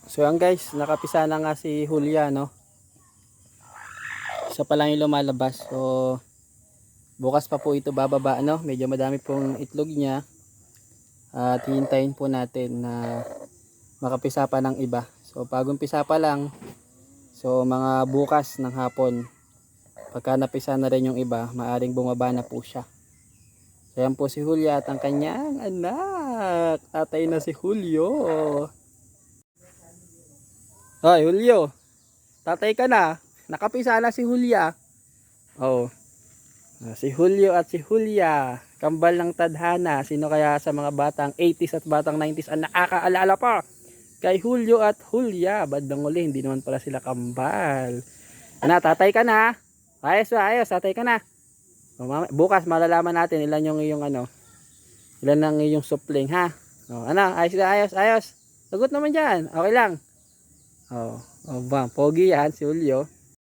So yan guys, nakapisa na nga si Julia, no? Isa pa lang yung lumalabas. So bukas pa po ito bababa, no? Medyo madami pong itlog niya. At hihintayin po natin na makapisa pa ng iba. So pagong pisa pa lang, so mga bukas ng hapon, pagka napisa na rin yung iba, maaring bumaba na po siya. So yan po si Julia at ang kanyang anak. Tatay na si Julio. Hoy Julio, tatay ka na. Nakapisa na si Julia. Oh. Si Julio at si Julia, kambal ng tadhana. Sino kaya sa mga batang 80s at batang 90s ang nakakaalala pa kay Julio at Julia? Bandang uli, hindi naman pala sila kambal. Tatay ka na. Ayos ba? Ayos, tatay ka na. Bukas malalaman natin ilan yung iyong ilan ang iyong supling, ha? Ayos na, ayos, ayos. Sagot naman dyan. Okay lang. Bang, pogi yan si Julio.